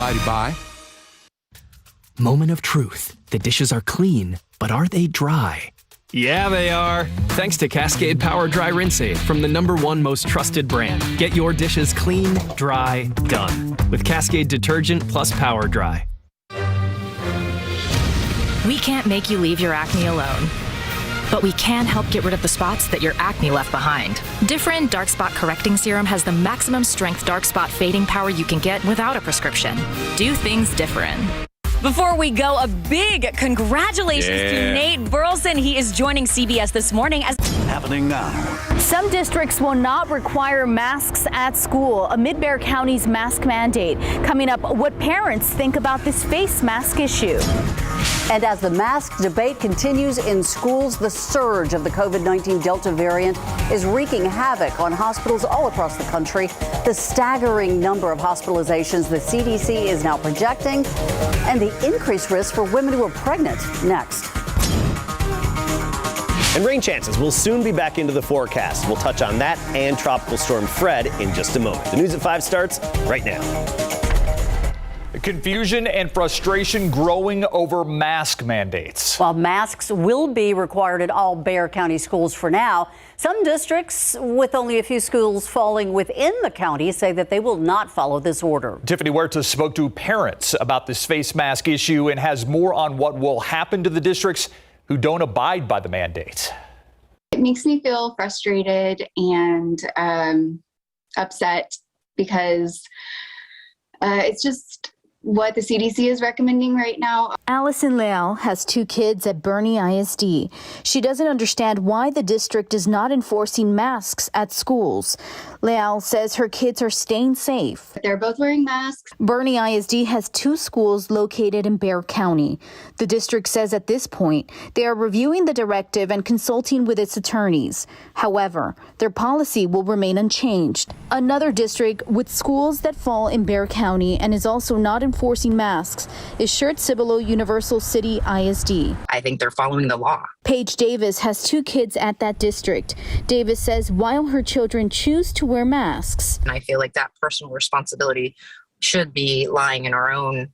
Bye. Moment of truth. The dishes are clean, but are they dry? Yeah, they are. Thanks to Cascade Power Dry Rinse from the #1 most trusted brand. Get your dishes clean, dry, done. With Cascade Detergent plus Power Dry. We can't make you leave your acne alone, but we can help get rid of the spots that your acne left behind. Different Dark Spot Correcting Serum has the maximum strength dark spot fading power you can get without a prescription. Do things different. Before we go, a big congratulations to Nate Burleson. He is joining CBS this morning. Happening now. Some districts will not require masks at school amid Bexar County's mask mandate. Coming up, what parents think about this face mask issue. And as the mask debate continues in schools, the surge of the COVID-19 Delta variant is wreaking havoc on hospitals all across the country. The staggering number of hospitalizations the CDC is now projecting, and the increased risk for women who are pregnant. Next. And rain chances will soon be back into the forecast. We'll touch on that and Tropical Storm Fred in just a moment. The News at 5 starts right now. Confusion and frustration growing over mask mandates. While masks will be required at all Bexar County schools for now, some districts, with only a few schools falling within the county, say that they will not follow this order. Tiffany Huerta spoke to parents about this face mask issue and has more on what will happen to the districts who don't abide by the mandate. It makes me feel frustrated and upset because it's just what the CDC is recommending right now. Allison Leal has 2 kids at Boerne ISD. She doesn't understand why the district is not enforcing masks at schools. Leal says her kids are staying safe. They're both wearing masks. Boerne ISD has 2 schools located in Bexar County. The district says at this point they are reviewing the directive and consulting with its attorneys. However, their policy will remain unchanged. Another district with schools that fall in Bexar County and is also not enforcing masks is Schertz-Cibolo Universal City ISD. I think they're following the law. Paige Davis has 2 kids at that district. Davis says while her children choose to wear masks, and I feel like that personal responsibility should be lying in our own,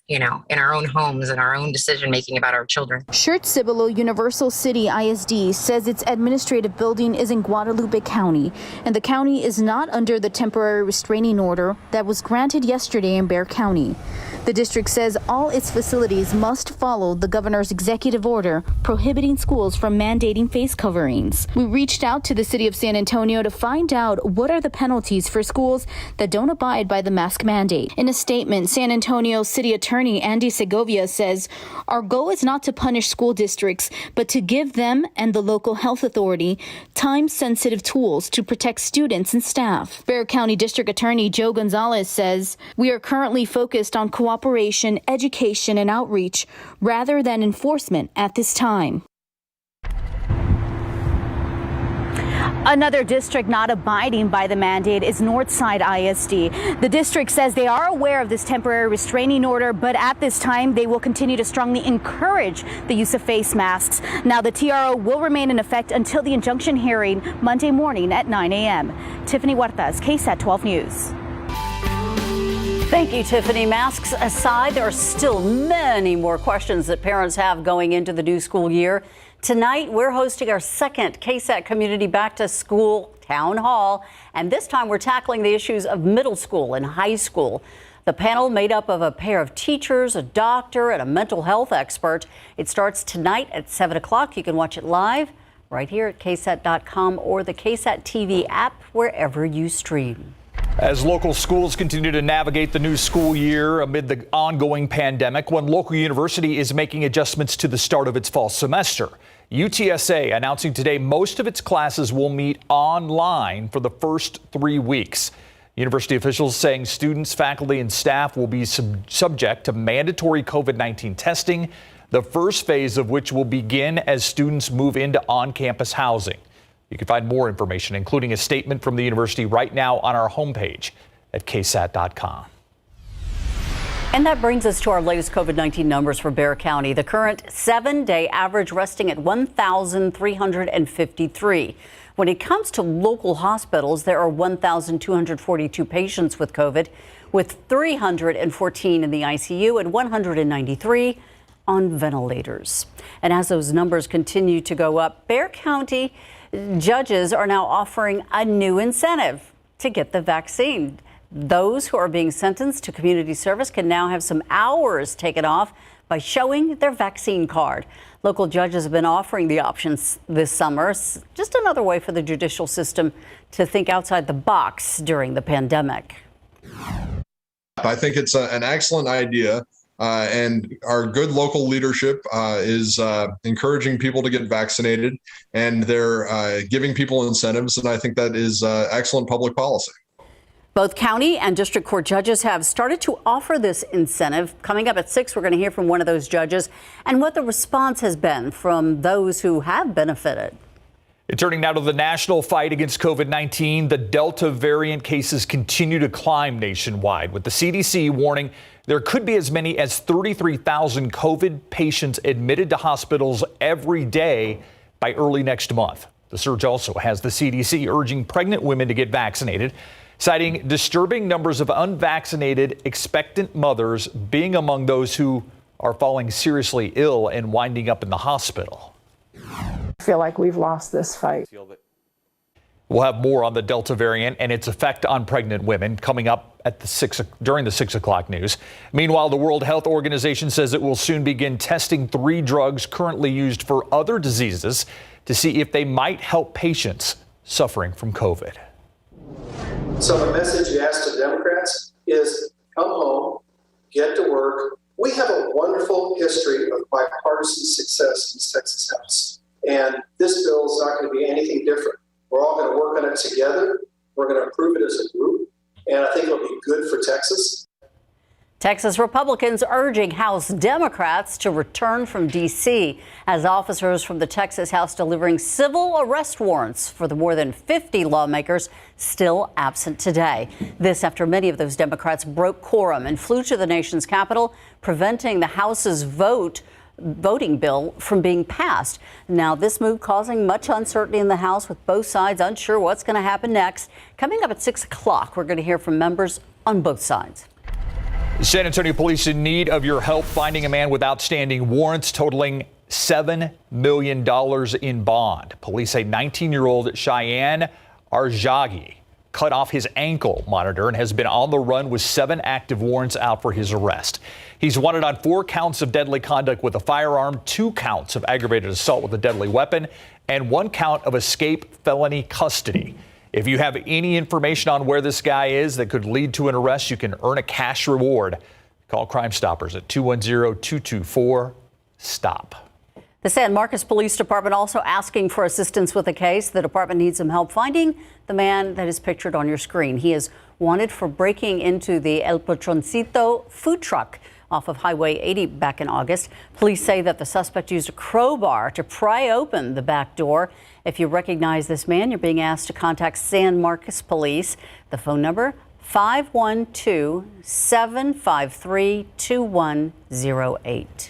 in our own homes and our own decision making about our children. Schertz-Cibolo Universal City ISD says its administrative building is in Guadalupe County, and the county is not under the temporary restraining order that was granted yesterday in Bexar County. The district says all its facilities must follow the governor's executive order prohibiting schools from mandating face coverings. We reached out to the city of San Antonio to find out what are the penalties for schools that don't abide by the mask mandate. In a statement, San Antonio City Attorney Andy Segovia says, "Our goal is not to punish school districts, but to give them and the local health authority time-sensitive tools to protect students and staff." Bexar County District Attorney Joe Gonzalez says, "We are currently focused on cooperation, education, and outreach rather than enforcement at this time." Another district not abiding by the mandate is Northside ISD. The district says they are aware of this temporary restraining order, but at this time they will continue to strongly encourage the use of face masks. Now the TRO will remain in effect until the injunction hearing Monday morning at 9 a.m. Tiffany Huertas, KSAT 12 News. Thank you, Tiffany. Masks aside, there are still many more questions that parents have going into the new school year. Tonight, we're hosting our second KSAT Community Back to School Town Hall, and this time we're tackling the issues of middle school and high school. The panel made up of a pair of teachers, a doctor, and a mental health expert. It starts tonight at 7 o'clock. You can watch it live right here at KSAT.com or the KSAT TV app, wherever you stream. As local schools continue to navigate the new school year amid the ongoing pandemic, one local university is making adjustments to the start of its fall semester. UTSA announcing today most of its classes will meet online for the first 3 weeks. University officials saying students, faculty, and staff will be subject to mandatory COVID-19 testing, the first phase of which will begin as students move into on-campus housing. You can find more information, including a statement from the university, right now on our homepage at KSAT.com. And that brings us to our latest COVID-19 numbers for Bexar County. The current 7-day average resting at 1,353. When it comes to local hospitals, there are 1,242 patients with COVID, with 314 in the ICU and 193 on ventilators. And as those numbers continue to go up, Bexar County judges are now offering a new incentive to get the vaccine. Those who are being sentenced to community service can now have some hours taken off by showing their vaccine card. Local judges have been offering the options this summer. Just another way for the judicial system to think outside the box during the pandemic. I think it's an excellent idea. And our good local leadership is encouraging people to get vaccinated, and they're giving people incentives. And I think that is excellent public policy. Both county and district court judges have started to offer this incentive. Coming up at 6, we're going to hear from one of those judges and what the response has been from those who have benefited. Turning now to the national fight against COVID-19, the Delta variant cases continue to climb nationwide, with the CDC warning there could be as many as 33,000 COVID patients admitted to hospitals every day by early next month. The surge also has the CDC urging pregnant women to get vaccinated, citing disturbing numbers of unvaccinated expectant mothers being among those who are falling seriously ill and winding up in the hospital. I feel like we've lost this fight. We'll have more on the Delta variant and its effect on pregnant women coming up at during the 6 o'clock news. Meanwhile, the World Health Organization says it will soon begin testing 3 drugs currently used for other diseases to see if they might help patients suffering from COVID. So the message you ask to Democrats is come home, get to work. We have a wonderful history of bipartisan success in the Texas House. And this bill is not going to be anything different. We're all going to work on it together. We're going to approve it as a group. And I think it'll be good for Texas. Texas Republicans urging House Democrats to return from D.C. as officers from the Texas House delivering civil arrest warrants for the more than 50 lawmakers still absent today. This after many of those Democrats broke quorum and flew to the nation's capital, preventing the House's voting bill from being passed. Now, this move causing much uncertainty in the House, with both sides unsure what's going to happen next. Coming up at 6 o'clock, we're going to hear from members on both sides. San Antonio police in need of your help finding a man with outstanding warrants totaling $7 million in bond. Police say 19-year-old Cheyenne Arjagi cut off his ankle monitor and has been on the run with 7 active warrants out for his arrest. He's wanted on 4 counts of deadly conduct with a firearm, 2 counts of aggravated assault with a deadly weapon, and 1 count of escape felony custody. If you have any information on where this guy is that could lead to an arrest, you can earn a cash reward. Call Crime Stoppers at 210-224-STOP. The San Marcos Police Department also asking for assistance with a case. The department needs some help finding the man that is pictured on your screen. He is wanted for breaking into the El Patroncito food truck off of Highway 80 back in August. Police say that the suspect used a crowbar to pry open the back door. If you recognize this man, you're being asked to contact San Marcos Police. The phone number, 512-753-2108.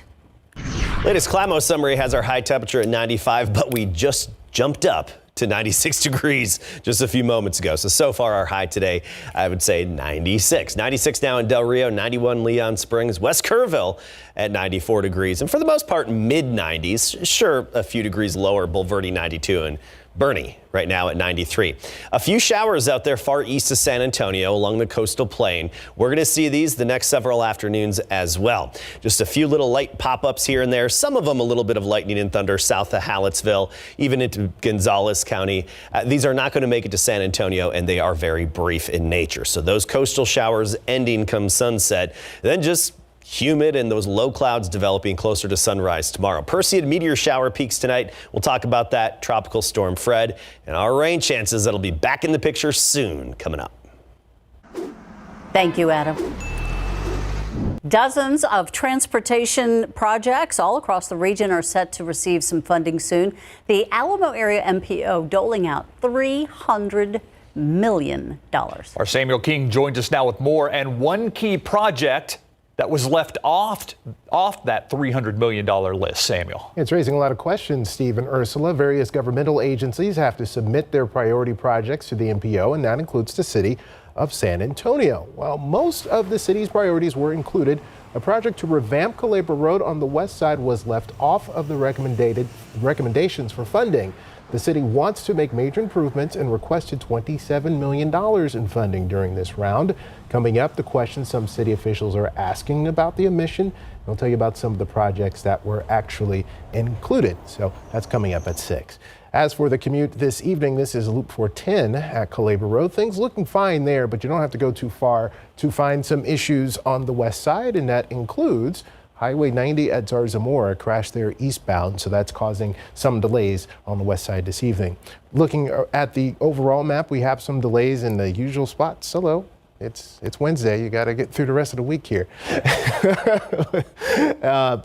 Latest Climo summary has our high temperature at 95, but we just jumped up to 96 degrees just a few moments ago. So far our high today, I would say 96. 96 now in Del Rio, 91 Leon Springs, West Kerrville at 94 degrees. And for the most part, mid 90s. Sure, a few degrees lower, Bulverde 92 and Bernie right now at 93. A few showers out there far east of San Antonio along the coastal plain. We're going to see these the next several afternoons as well. Just a few little light pop-ups here and there. Some of them a little bit of lightning and thunder south of Hallettsville, even into Gonzales County. These are not going to make it to San Antonio, and they are very brief in nature. So those coastal showers ending come sunset, then just humid and those low clouds developing closer to sunrise tomorrow. Perseid meteor shower peaks tonight. We'll talk about that. Tropical storm Fred and our rain chances that'll be back in the picture soon coming up. Thank you, Adam. Dozens of transportation projects all across the region are set to receive some funding soon. The Alamo Area MPO doling out $300 million. Our Samuel King joins us now with more, and one key project that was left off that $300 million list, Samuel. It's raising a lot of questions, Steve and Ursula. Various governmental agencies have to submit their priority projects to the MPO, and that includes the city of San Antonio. While most of the city's priorities were included, a project to revamp Culebra Road on the west side was left off of the recommendations for funding. The city wants to make major improvements and requested $27 million in funding during this round. Coming up, the question some city officials are asking about the omission. I'll tell you about some of the projects that were actually included. So that's coming up at 6. As for the commute this evening, this is Loop 410 at Culebra Road. Things looking fine there, but you don't have to go too far to find some issues on the west side, and that includes Highway 90 at Zarzamora crashed there eastbound, so that's causing some delays on the west side this evening. Looking at the overall map, we have some delays in the usual spots. Hello. It's Wednesday. You got to get through the rest of the week here.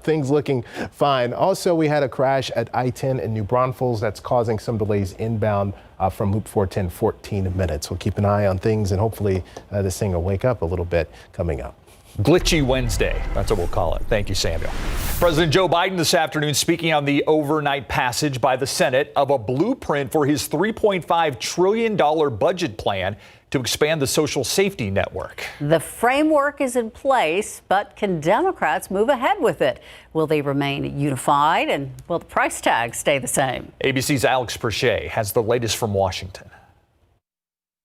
Things looking fine. Also, we had a crash at I-10 in New Braunfels that's causing some delays inbound from Loop 410, 14 minutes. We'll keep an eye on things, and hopefully this thing will wake up a little bit coming up. Glitchy Wednesday. That's what we'll call it. Thank you, Samuel. President Joe Biden this afternoon speaking on the overnight passage by the Senate of a blueprint for his $3.5 trillion budget plan to expand the social safety network. The framework is in place, but can Democrats move ahead with it? Will they remain unified, and will the price tag stay the same? ABC's Alex Perche has the latest from Washington.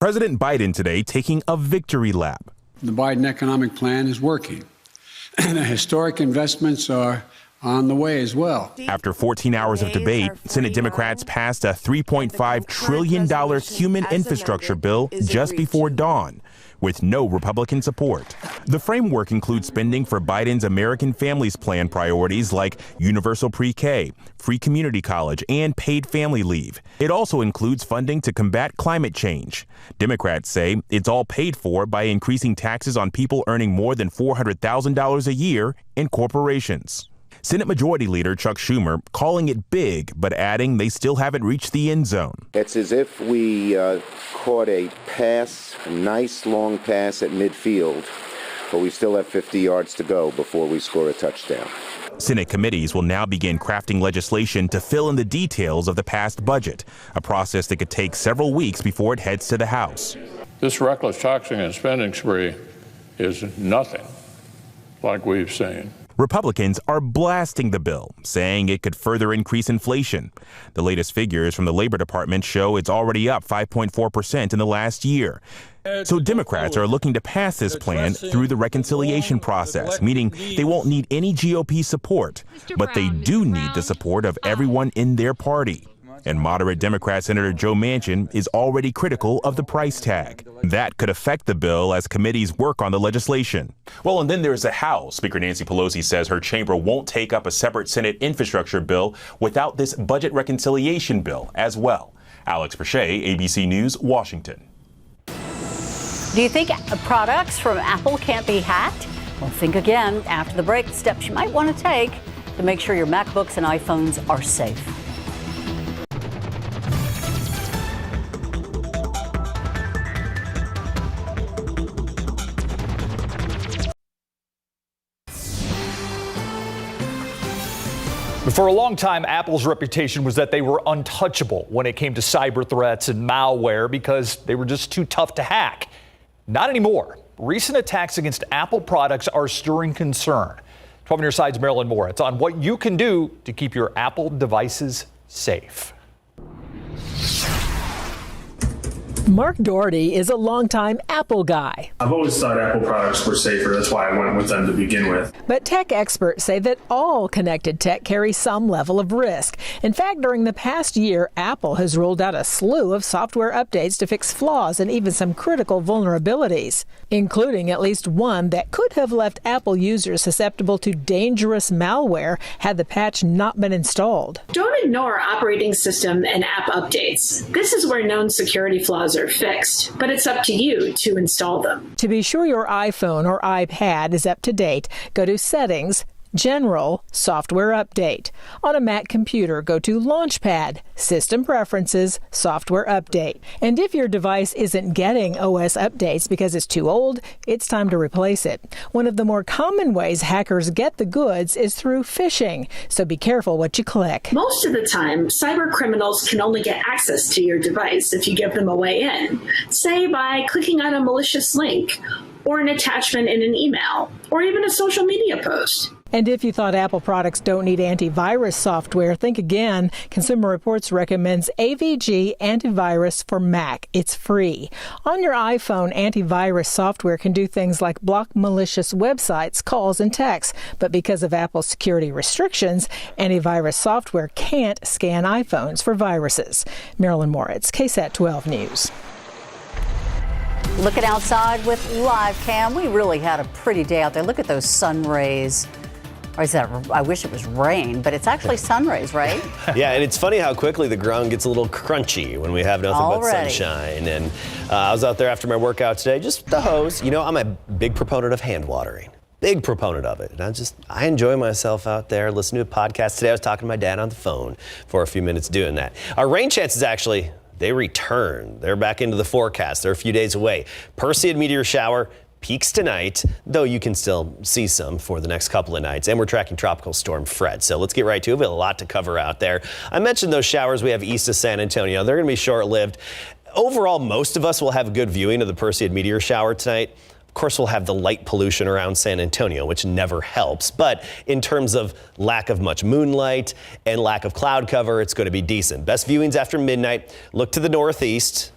President Biden today taking a victory lap. The Biden economic plan is working. The historic investments are on the way as well. After 14 hours of debate, Senate Democrats passed a $3.5 trillion human infrastructure bill just before dawn, with no Republican support. The framework includes spending for Biden's American Families Plan priorities like universal pre-K, free community college, and paid family leave. It also includes funding to combat climate change. Democrats say it's all paid for by increasing taxes on people earning more than $400,000 a year and corporations. Senate Majority Leader Chuck Schumer calling it big, but adding they still haven't reached the end zone. It's as if we caught a pass, a nice long pass at midfield, but we still have 50 yards to go before we score a touchdown. Senate committees will now begin crafting legislation to fill in the details of the passed budget, a process that could take several weeks before it heads to the House. This reckless taxing and spending spree is nothing like we've seen. Republicans are blasting the bill, saying it could further increase inflation. The latest figures from the Labor Department show it's already up 5.4% in the last year. So Democrats are looking to pass this plan through the reconciliation process, meaning they won't need any GOP support, but they do need the support of everyone in their party. And moderate Democrat Senator Joe Manchin is already critical of the price tag. That could affect the bill as committees work on the legislation. Well, and then there's the House. Speaker Nancy Pelosi says her chamber won't take up a separate Senate infrastructure bill without this budget reconciliation bill as well. Alex Perche, ABC News, Washington. Do you think products from Apple can't be hacked? Well, think again after the break, steps you might want to take to make sure your MacBooks and iPhones are safe. For a long time, Apple's reputation was that they were untouchable when it came to cyber threats and malware because they were just too tough to hack. Not anymore. Recent attacks against Apple products are stirring concern. 12 on your side's Marilyn Moritz on what you can do to keep your Apple devices safe. Mark Doherty is a longtime Apple guy. I've always thought Apple products were safer. That's why I went with them to begin with. But tech experts say that all connected tech carries some level of risk. In fact, during the past year, Apple has rolled out a slew of software updates to fix flaws and even some critical vulnerabilities, including at least one that could have left Apple users susceptible to dangerous malware had the patch not been installed. Don't ignore operating system and app updates. This is where known security flaws are fixed, but it's up to you to install them. To be sure your iPhone or iPad is up to date, go to Settings, General, Software Update. On a Mac computer, go to Launchpad, System Preferences, Software Update. And if your device isn't getting OS updates because it's too old, it's time to replace it. One of the more common ways hackers get the goods is through phishing, so be careful what you click. Most of the time, cyber criminals can only get access to your device if you give them a way in, say by clicking on a malicious link or an attachment in an email or even a social media post. And if you thought Apple products don't need antivirus software, think again. Consumer Reports recommends AVG Antivirus for Mac. It's free. On your iPhone, antivirus software can do things like block malicious websites, calls, and texts. But because of Apple's security restrictions, antivirus software can't scan iPhones for viruses. Marilyn Moritz, KSAT 12 News. Looking outside with live cam, we really had a pretty day out there. Look at those sun rays. Or is that, I wish it was rain, but it's actually sun rays, right? Yeah, and it's funny how quickly the ground gets a little crunchy when we have nothing but sunshine. And I was out there after my workout today, just the hose. You know, I'm a big proponent of hand watering. Big proponent of it. And I enjoy myself out there, listening to a podcast. Today I was talking to my dad on the phone for a few minutes doing that. Our rain chances actually, they return. They're back into the forecast. They're a few days away. Perseid meteor shower peaks tonight, though you can still see some for the next couple of nights. And we're tracking Tropical Storm Fred. So let's get right to it. We have a lot to cover out there. I mentioned those showers we have east of San Antonio. They're going to be short-lived. Overall, most of us will have a good viewing of the Perseid meteor shower tonight. Of course, we'll have the light pollution around San Antonio, which never helps. But in terms of lack of much moonlight and lack of cloud cover, it's going to be decent. Best viewings after midnight. Look to the northeast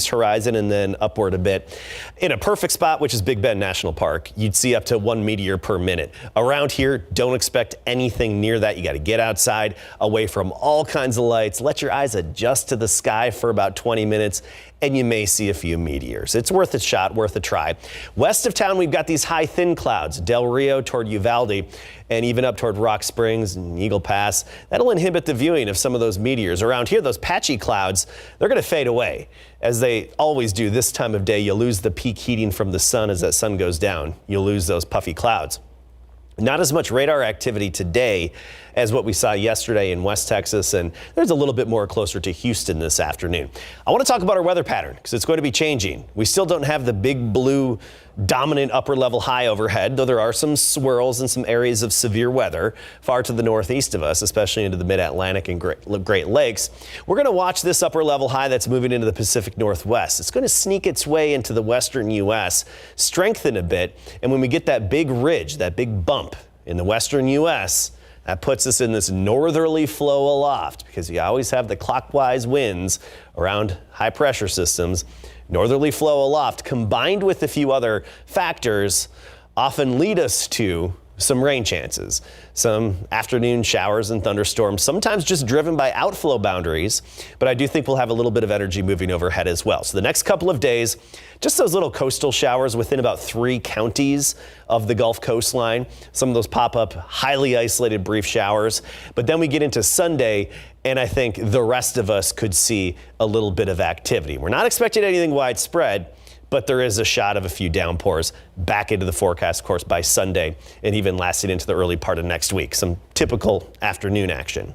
horizon, and then upward a bit. In a perfect spot, which is Big Bend National Park, you'd see up to 1 meteor per minute. Around here, don't expect anything near that. You got to get outside, away from all kinds of lights. Let your eyes adjust to the sky for about 20 minutes, and you may see a few meteors. It's worth a shot, worth a try. West of town, we've got these high, thin clouds, Del Rio toward Uvalde, and even up toward Rock Springs and Eagle Pass. That'll inhibit the viewing of some of those meteors. Around here, those patchy clouds, they're going to fade away. As they always do this time of day, you lose the peak heating from the sun as that sun goes down. You'll lose those puffy clouds. Not as much radar activity today as what we saw yesterday in West Texas, and there's a little bit more closer to Houston this afternoon. I want to talk about our weather pattern because it's going to be changing. We still don't have the big blue dominant upper level high overhead, though there are some swirls and some areas of severe weather far to the northeast of us, especially into the mid-Atlantic and Great Lakes. We're going to watch this upper level high that's moving into the Pacific Northwest. It's going to sneak its way into the western U.S., strengthen a bit, and when we get that big ridge, that big bump in the western U.S., that puts us in this northerly flow aloft because you always have the clockwise winds around high pressure systems. Northerly flow aloft combined with a few other factors often lead us to some rain chances, some afternoon showers and thunderstorms, sometimes just driven by outflow boundaries. But I do think we'll have a little bit of energy moving overhead as well. So the next couple of days, just those little coastal showers within about 3 counties of the Gulf coastline. Some of those pop up, highly isolated brief showers. But then we get into Sunday, and I think the rest of us could see a little bit of activity. We're not expecting anything widespread, but there is a shot of a few downpours back into the forecast, of course, by Sunday and even lasting into the early part of next week. Some typical afternoon action.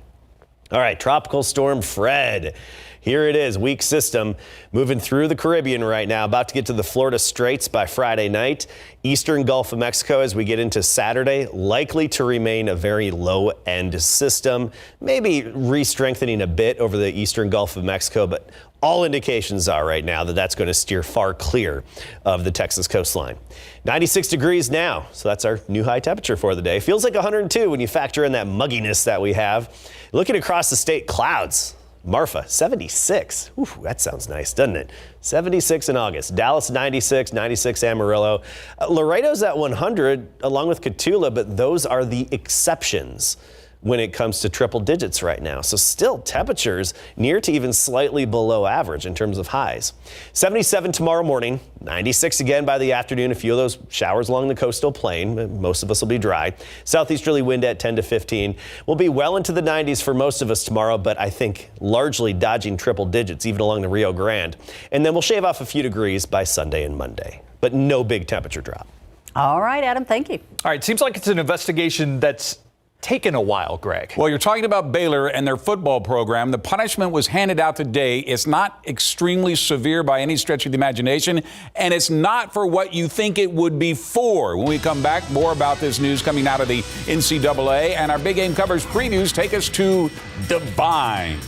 All right, Tropical Storm Fred. Here it is, weak system moving through the Caribbean right now, about to get to the Florida Straits by Friday night. Eastern Gulf of Mexico as we get into Saturday, likely to remain a very low-end system, maybe re-strengthening a bit over the Eastern Gulf of Mexico, but all indications are right now that that's going to steer far clear of the Texas coastline. 96 degrees now, so that's our new high temperature for the day. Feels like 102 when you factor in that mugginess that we have. Looking across the state, clouds. Marfa, 76. Ooh, that sounds nice, doesn't it? 76 in August. Dallas, 96, 96 Amarillo. Laredo's at 100, along with Cotulla, but those are the exceptions when it comes to triple digits right now. So still temperatures near to even slightly below average in terms of highs. 77 tomorrow morning, 96 again by the afternoon. A few of those showers along the coastal plain. Most of us will be dry. Southeasterly wind at 10 to 15. We'll be well into the 90s for most of us tomorrow, but I think largely dodging triple digits even along the Rio Grande. And then we'll shave off a few degrees by Sunday and Monday, but no big temperature drop. All right, Adam, thank you. All right, seems like it's an investigation that's taken a while, Greg. Well, you're talking about Baylor and their football program. The punishment was handed out today. It's not extremely severe by any stretch of the imagination, and it's not for what you think it would be for. When we come back, more about this news coming out of the NCAA, and our big game coverage previews take us to Divine.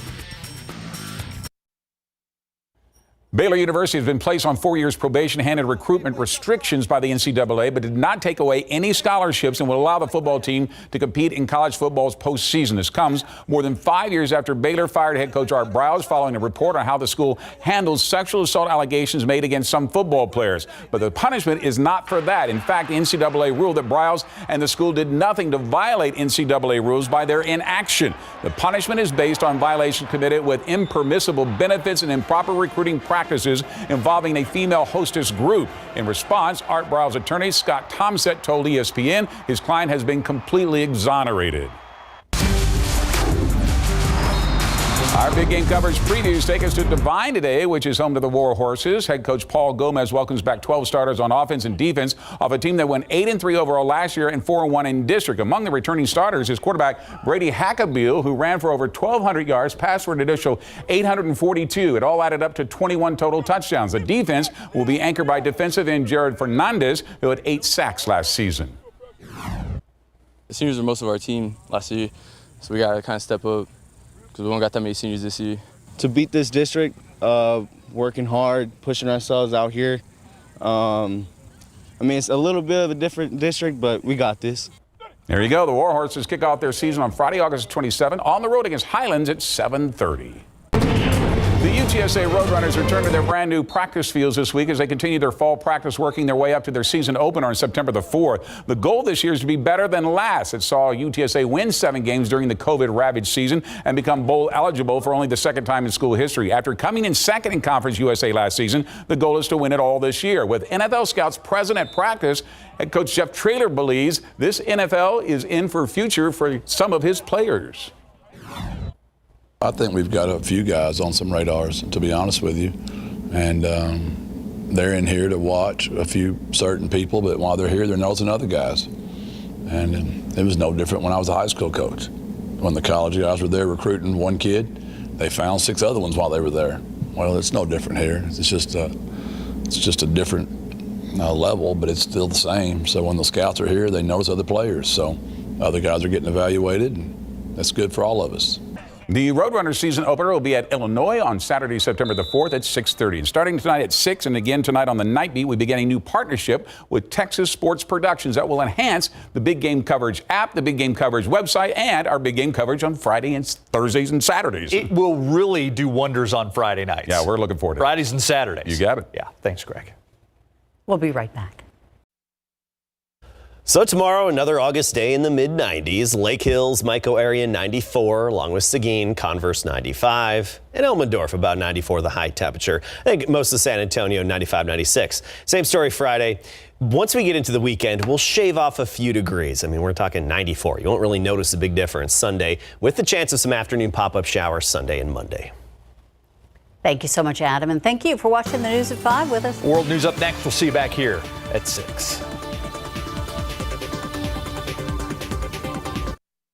Baylor University has been placed on 4 years probation, handed recruitment restrictions by the NCAA, but did not take away any scholarships and will allow the football team to compete in college football's postseason. This comes more than 5 years after Baylor fired head coach Art Briles following a report on how the school handles sexual assault allegations made against some football players. But the punishment is not for that. In fact, the NCAA ruled that Briles and the school did nothing to violate NCAA rules by their inaction. The punishment is based on violations committed with impermissible benefits and improper recruiting practices involving a female hostess group. In response, Art Briles' attorney, Scott Tomset, told ESPN his client has been completely exonerated. Our big game coverage previews take us to Divine today, which is home to the War Horses. Head coach Paul Gomez welcomes back 12 starters on offense and defense off a team that went 8-3 overall last year and 4-1 in district. Among the returning starters is quarterback Brady Hackabeal, who ran for over 1,200 yards, passed for an additional 842. It all added up to 21 total touchdowns. The defense will be anchored by defensive end Jared Fernandez, who had 8 sacks last season. The seniors are most of our team last year, so we got to kind of step up, because we don't got that many seniors this year. To beat this district, working hard, pushing ourselves out here. I mean, it's a little bit of a different district, but we got this. There you go. The War Horses kick off their season on Friday, August 27, on the road against Highlands at 7:30. The UTSA Roadrunners return to their brand new practice fields this week as they continue their fall practice, working their way up to their season opener on September the 4th. The goal this year is to be better than last. It saw UTSA win 7 games during the COVID-ravaged season and become bowl eligible for only the second time in school history. After coming in second in Conference USA last season, the goal is to win it all this year. With NFL scouts present at practice, head coach Jeff Traylor believes this NFL is in for future for some of his players. I think we've got a few guys on some radars, to be honest with you. And they're in here to watch a few certain people, but while they're here, they're nosing other guys. And it was no different when I was a high school coach. When the college guys were there recruiting one kid, they found 6 other ones while they were there. Well, it's no different here. It's just a different level, but it's still the same. So when the scouts are here, they notice other players. So other guys are getting evaluated, and that's good for all of us. The Roadrunners season opener will be at Illinois on Saturday, September the 4th at 6:30. And starting tonight at 6 and again tonight on the Night Beat, we begin a new partnership with Texas Sports Productions that will enhance the Big Game Coverage app, the Big Game Coverage website, and our Big Game Coverage on Friday and Thursdays and Saturdays. It will really do wonders on Friday nights. Yeah, we're looking forward to it. Fridays and Saturdays. You got it. Yeah, thanks, Greg. We'll be right back. So tomorrow, another August day in the mid-90s. Lake Hills, Mico area 94, along with Seguin, Converse 95, and Elmendorf about 94, the high temperature. I think most of San Antonio 95, 96. Same story Friday. Once we get into the weekend, we'll shave off a few degrees. I mean, we're talking 94. You won't really notice a big difference Sunday, with the chance of some afternoon pop-up showers Sunday and Monday. Thank you so much, Adam, and thank you for watching the News at 5 with us. World News up next. We'll see you back here at 6.